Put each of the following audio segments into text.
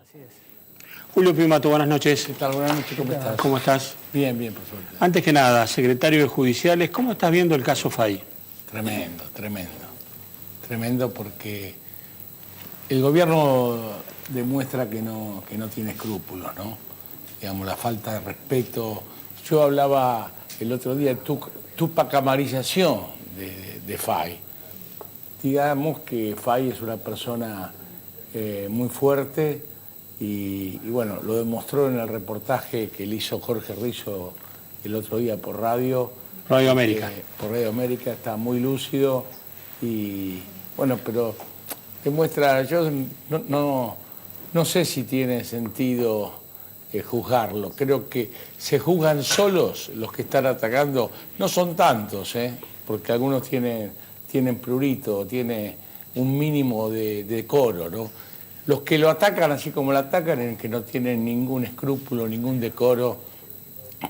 Así es. Julio Pimato, buenas noches. ¿Qué tal? Buenas noches, ¿cómo estás? ¿Cómo estás? Bien, bien, por suerte. Antes que nada, secretario de Judiciales, ¿cómo estás viendo el caso Fay? Tremendo, tremendo. Tremendo porque el gobierno demuestra que no tiene escrúpulos, ¿no? Digamos, la falta de respeto. Yo hablaba el otro día de tupacamarización de Fay. Digamos que Fay es una persona muy fuerte y bueno, lo demostró en el reportaje que le hizo Jorge Rizzo el otro día por Radio. Radio América. Por Radio América, está muy lúcido y bueno, pero demuestra, yo no sé si tiene sentido juzgarlo. Creo que se juzgan solos los que están atacando, no son tantos, porque algunos tienen prurito, tiene un mínimo de decoro, ¿no? Los que lo atacan así como lo atacan, en que no tienen ningún escrúpulo, ningún decoro,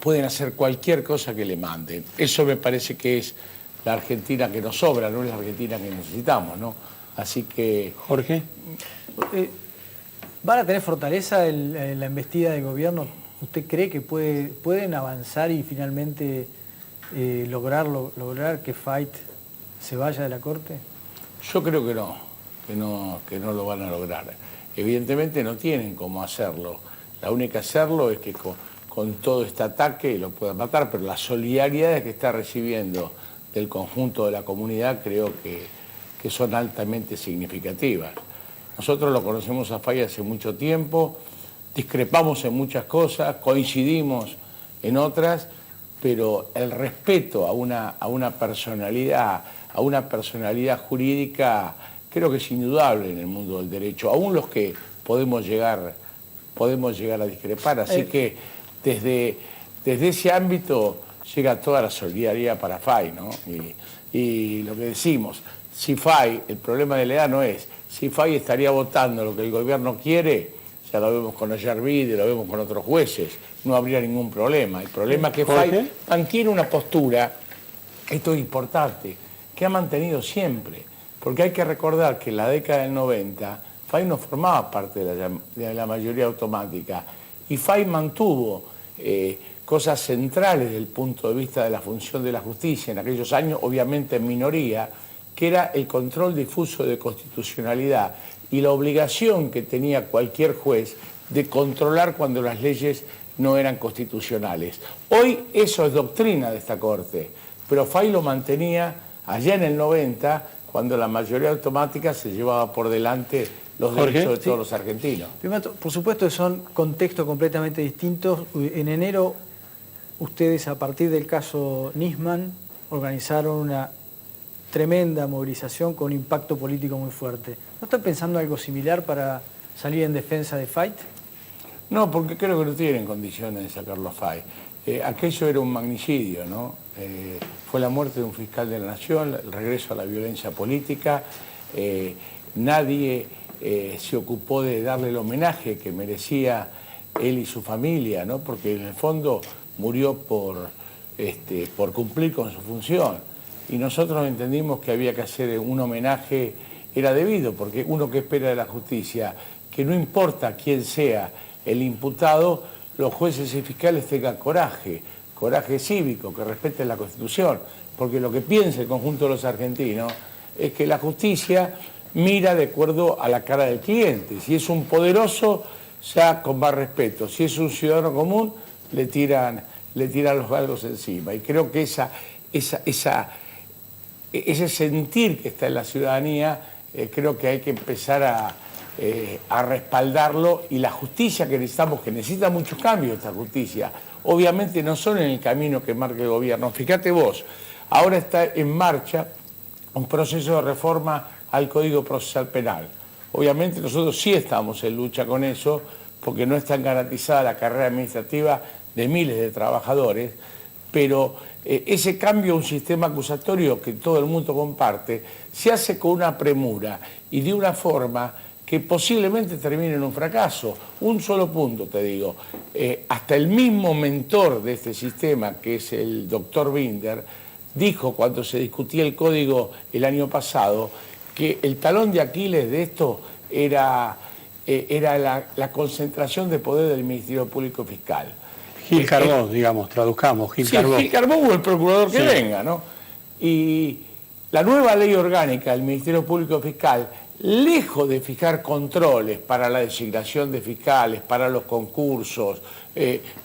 pueden hacer cualquier cosa que le manden. Eso me parece que es la Argentina que nos sobra, no es la Argentina que necesitamos, ¿no? Así que... Jorge. ¿Van a tener fortaleza en la embestida del gobierno? ¿Usted cree que pueden avanzar y finalmente lograr que Fay se vaya de la Corte? Yo creo que no lo van a lograr. Evidentemente no tienen cómo hacerlo. La única hacerlo es que con todo este ataque lo puedan matar, pero la solidaridad que está recibiendo del conjunto de la comunidad creo que son altamente significativas. Nosotros lo conocemos a Fay hace mucho tiempo, discrepamos en muchas cosas, coincidimos en otras, pero el respeto a una personalidad jurídica creo que es indudable en el mundo del derecho, aún los que podemos llegar a discrepar, así que desde ese ámbito llega toda la solidaridad para Fay, ¿no? Y lo que decimos, si Fay, el problema de la edad no es, si Fay estaría votando lo que el gobierno quiere, ya lo vemos con Ollarvide, lo vemos con otros jueces, no habría ningún problema. El problema es que Fay mantiene una postura, esto es importante, que ha mantenido siempre, porque hay que recordar que en la década del 90 Fay no formaba parte de la mayoría automática y Fay mantuvo cosas centrales desde el punto de vista de la función de la justicia en aquellos años, obviamente en minoría, que era el control difuso de constitucionalidad y la obligación que tenía cualquier juez de controlar cuando las leyes no eran constitucionales. Hoy eso es doctrina de esta Corte, pero Fay lo mantenía allá en el 90, cuando la mayoría automática se llevaba por delante los derechos de todos los argentinos. Por supuesto que son contextos completamente distintos. En enero, ustedes, a partir del caso Nisman, organizaron una tremenda movilización con impacto político muy fuerte. ¿No están pensando algo similar para salir en defensa de Fay? No, porque creo que no tienen condiciones de sacarlo a Fay. Aquello era un magnicidio, ¿no? Fue la muerte de un fiscal de la Nación, el regreso a la violencia política. Nadie se ocupó de darle el homenaje que merecía él y su familia, ¿no? Porque en el fondo murió por cumplir con su función. Y nosotros entendimos que había que hacer un homenaje, era debido, porque uno que espera de la justicia, que no importa quién sea el imputado, los jueces y fiscales tengan coraje cívico, que respeten la Constitución, porque lo que piensa el conjunto de los argentinos es que la justicia mira de acuerdo a la cara del cliente. Si es un poderoso, ya con más respeto. Si es un ciudadano común, le tiran los galgos encima. Y creo que ese sentir que está en la ciudadanía, creo que hay que empezar a respaldarlo, y la justicia que necesitamos, que necesita muchos cambios esta justicia, obviamente no son en el camino que marca el gobierno. Fíjate vos, ahora está en marcha un proceso de reforma al Código Procesal Penal. Obviamente nosotros sí estamos en lucha con eso, porque no está garantizada la carrera administrativa de miles de trabajadores, pero ese cambio a un sistema acusatorio que todo el mundo comparte se hace con una premura y de una forma que posiblemente termine en un fracaso. Un solo punto te digo, hasta el mismo mentor de este sistema, que es el doctor Binder, dijo cuando se discutía el código el año pasado que el talón de Aquiles de esto era era la concentración de poder del Ministerio Público Fiscal. Gil Carbó, digamos, traduzcamos, Gil Carbó. Gil Carbó o el procurador que venga, ¿no? Y la nueva ley orgánica del Ministerio Público Fiscal, lejos de fijar controles para la designación de fiscales, para los concursos,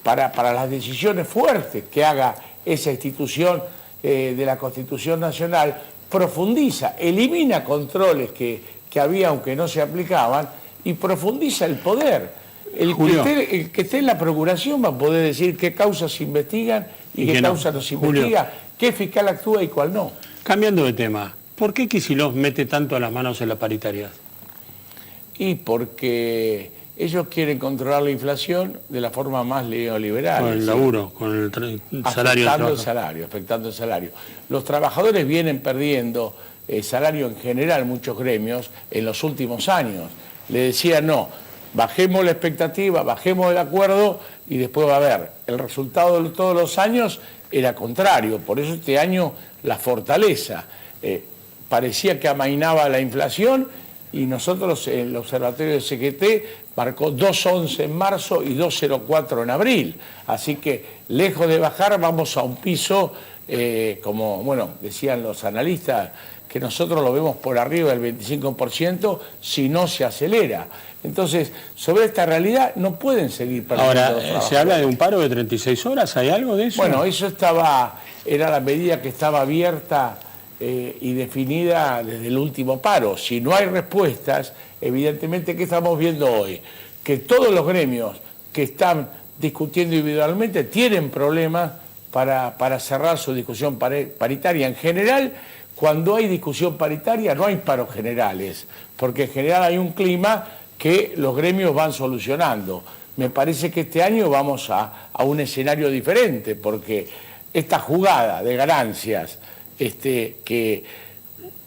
para las decisiones fuertes que haga esa institución de la Constitución Nacional, profundiza, elimina controles que había aunque no se aplicaban y profundiza el poder. El que esté en la procuración va a poder decir qué causas se investigan y qué causas no se investigan, qué fiscal actúa y cuál no. Cambiando de tema, ¿por qué Kicillof mete tanto las manos en la paritariedad? Y porque ellos quieren controlar la inflación de la forma más neoliberal. Con el laburo, con el salario. Afectando el salario. Los trabajadores vienen perdiendo salario en general, muchos gremios, en los últimos años. Le decían no, bajemos la expectativa, bajemos el acuerdo y después va a haber. El resultado de todos los años era contrario, por eso este año la fortaleza. Parecía que amainaba la inflación y nosotros, el Observatorio de CGT marcó 2,11 en marzo y 2,04 en abril. Así que, lejos de bajar, vamos a un piso, como bueno, decían los analistas, que nosotros lo vemos por arriba del 25% si no se acelera. Entonces, sobre esta realidad no pueden seguir perdiendo. Ahora, ¿se habla de un paro de 36 horas? ¿Hay algo de eso? Bueno, eso era la medida que estaba abierta y definida desde el último paro. Si no hay respuestas, evidentemente, ¿qué estamos viendo hoy? Que todos los gremios que están discutiendo individualmente tienen problemas para cerrar su discusión paritaria. En general, cuando hay discusión paritaria no hay paros generales, porque en general hay un clima que los gremios van solucionando. Me parece que este año vamos a un escenario diferente, porque esta jugada de ganancias que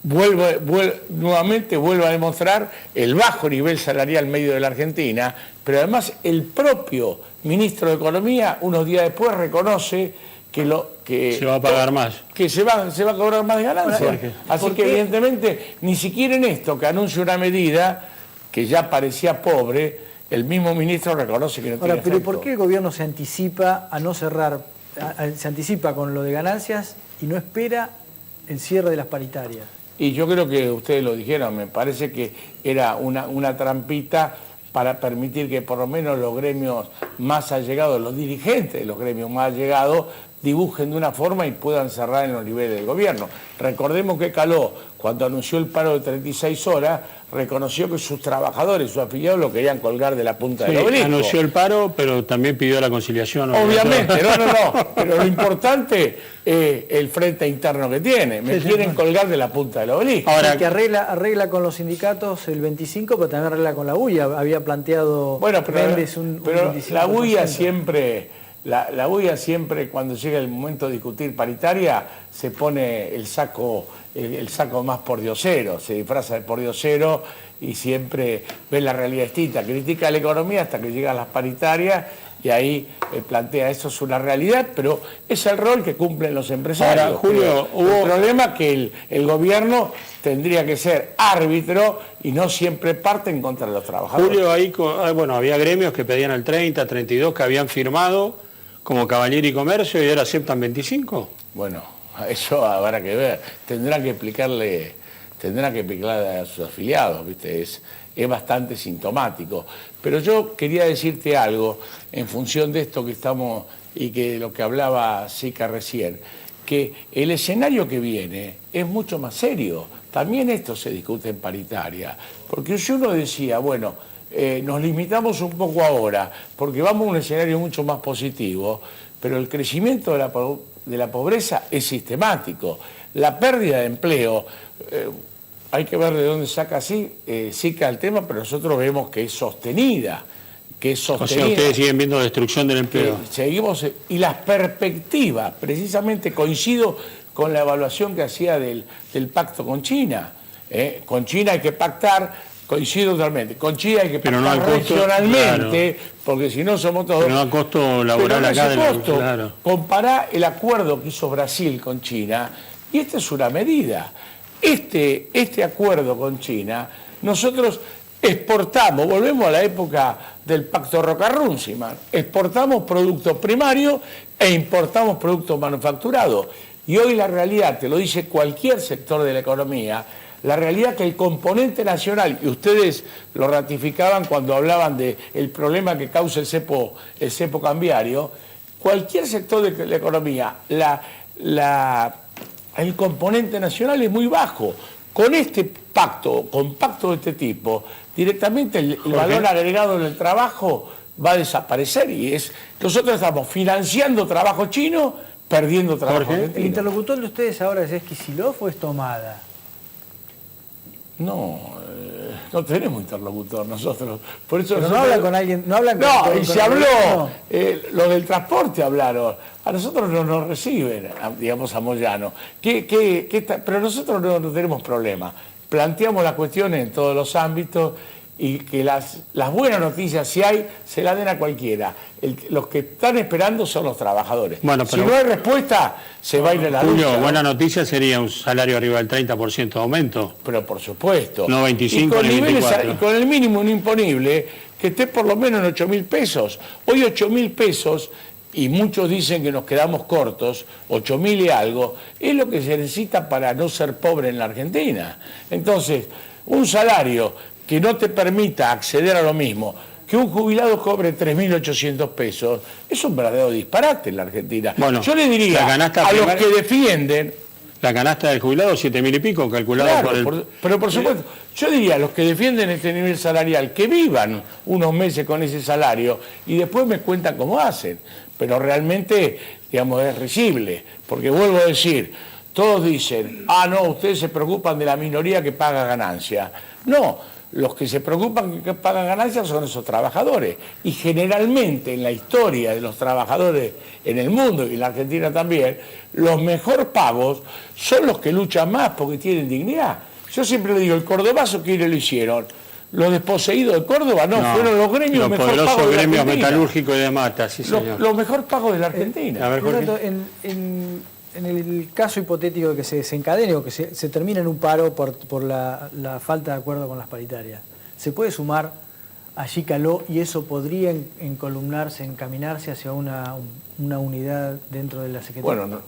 nuevamente vuelve a demostrar el bajo nivel salarial medio de la Argentina, pero además el propio ministro de Economía unos días después reconoce que se va a pagar más. Que se va a cobrar más ganancias. Así que evidentemente ni siquiera en esto que anuncia una medida que ya parecía pobre, el mismo ministro reconoce que no tiene efecto. Pero ¿por qué el gobierno se anticipa a no cerrar, se anticipa con lo de ganancias y no espera el cierre de las paritarias? Y yo creo que ustedes lo dijeron, me parece que era una trampita para permitir que por lo menos los gremios más allegados, los dirigentes de los gremios más allegados, dibujen de una forma y puedan cerrar en los niveles del gobierno. Recordemos que Caló, cuando anunció el paro de 36 horas, reconoció que sus trabajadores, sus afiliados, lo querían colgar de la punta del obelisco. Anunció el paro, pero también pidió la conciliación. Obviamente, no. Pero lo importante es el frente interno que tiene. Me quieren colgar de la punta del obelisco. Ahora, que arregla con los sindicatos el 25, pero también arregla con la UIA. Había planteado Méndez un 25%. La UIA siempre... La UIA siempre, cuando llega el momento de discutir paritaria, se pone el saco más pordiosero, se disfraza de pordiosero y siempre ve la realidad distinta. Critica la economía hasta que llega a las paritarias y ahí plantea eso es una realidad, pero es el rol que cumplen los empresarios. Ahora, Julio, el problema es que el gobierno tendría que ser árbitro y no siempre parte en contra de los trabajadores. Julio, ahí había gremios que pedían el 30, 32, que habían firmado como Cavalieri y Comercio y ahora aceptan 25. Bueno, eso habrá que ver. Tendrán que explicarle a sus afiliados, ¿viste? Es bastante sintomático. Pero yo quería decirte algo en función de esto que estamos y que lo que hablaba Sica recién, que el escenario que viene es mucho más serio. También esto se discute en paritaria. Porque si uno decía, bueno, nos limitamos un poco ahora, porque vamos a un escenario mucho más positivo, pero el crecimiento de la pobreza es sistemático. La pérdida de empleo, hay que ver de dónde saca Sica el tema, pero nosotros vemos que es sostenida. O sea, ustedes siguen viendo destrucción del empleo. Seguimos, y las perspectivas, precisamente coincido con la evaluación que hacía del pacto con China. Con China hay que pactar. Coincido totalmente. Con China hay que pactar regionalmente, porque si no somos todos... Pero no a costo laboral acá. Claro. Compará el acuerdo que hizo Brasil con China, y esta es una medida. Este acuerdo con China, nosotros exportamos, volvemos a la época del pacto Roca-Runciman, exportamos productos primarios e importamos productos manufacturados. Y hoy la realidad, te lo dice cualquier sector de la economía, la realidad es que el componente nacional, y ustedes lo ratificaban cuando hablaban del problema que causa el cepo cambiario, cualquier sector de la economía, el componente nacional es muy bajo. Con este pacto, con pacto de este tipo, directamente el valor agregado en el trabajo va a desaparecer y nosotros estamos financiando trabajo chino, perdiendo trabajo argentino. ¿El interlocutor de ustedes ahora es Kicillof o es Tomada? No, no tenemos interlocutor nosotros. Por eso pero no hablan con alguien, no hablan con... No, y se habló, los del transporte hablaron. A nosotros no nos reciben, digamos, a Moyano. Pero nosotros no tenemos problema. Planteamos las cuestiones en todos los ámbitos y que las buenas noticias, si hay, se las den a cualquiera. Los que están esperando son los trabajadores. Bueno, pero, si no hay respuesta, se va a ir a la lucha. Julio, buena noticia sería un salario arriba del 30% de aumento. Pero por supuesto. No 25 ni 24. Y con el mínimo no imponible, que esté por lo menos en 8.000 pesos. Hoy 8.000 pesos, y muchos dicen que nos quedamos cortos, 8.000 y algo, es lo que se necesita para no ser pobre en la Argentina. Entonces, un salario que no te permita acceder a lo mismo, que un jubilado cobre 3.800 pesos, es un verdadero disparate en la Argentina. Bueno, yo le diría a los que defienden... La canasta del jubilado, 7.000 y pico, calculado claro, por el... Pero por supuesto, yo diría a los que defienden este nivel salarial, que vivan unos meses con ese salario y después me cuentan cómo hacen. Pero realmente, digamos, es risible, porque vuelvo a decir, todos dicen, no, ustedes se preocupan de la minoría que paga ganancia. No. Los que se preocupan que pagan ganancias son esos trabajadores. Y generalmente en la historia de los trabajadores en el mundo y en la Argentina también, los mejor pagos son los que luchan más porque tienen dignidad. Yo siempre le digo, el cordobazo, ¿quiénes lo hicieron? Los desposeídos de Córdoba, no, fueron los gremios mejor pagos de la Argentina. Los gremios metalúrgicos y de mata, sí señor. Los mejor pagos de la Argentina. A ver, en el caso hipotético de que se desencadene o que se termine en un paro por la falta de acuerdo con las paritarias, ¿se puede sumar allí Caló y eso podría encolumnarse, encaminarse hacia una unidad dentro de la Secretaría? Bueno,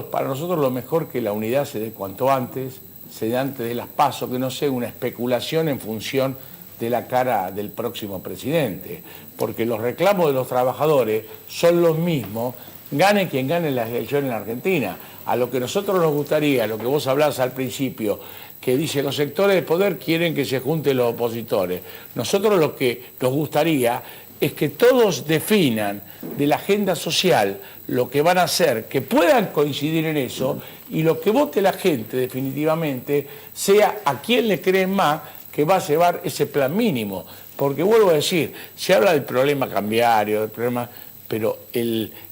para nosotros lo mejor que la unidad se dé cuanto antes, se dé antes de las PASO, que no sea una especulación en función de la cara del próximo presidente, porque los reclamos de los trabajadores son los mismos, gane quien gane las elecciones en la Argentina. A lo que nosotros nos gustaría, lo que vos hablás al principio, que dice los sectores de poder quieren que se junten los opositores. Nosotros lo que nos gustaría es que todos definan de la agenda social lo que van a hacer, que puedan coincidir en eso, y lo que vote la gente definitivamente sea a quién le creen más que va a llevar ese plan mínimo. Porque vuelvo a decir, se habla del problema cambiario, del problema... pero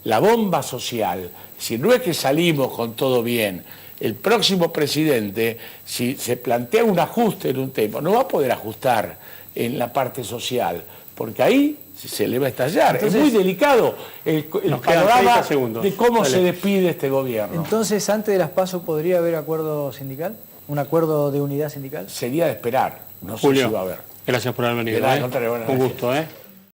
la bomba social, si no es que salimos con todo bien, el próximo presidente, si se plantea un ajuste en un tema, no va a poder ajustar en la parte social, porque ahí se le va a estallar. Entonces, es muy delicado el panorama de cómo se despide este gobierno. Entonces, antes de las PASO, ¿podría haber acuerdo sindical? ¿Un acuerdo de unidad sindical? Sería de esperar, no Julio, sé si va a haber. Gracias por haber venido. Un gusto,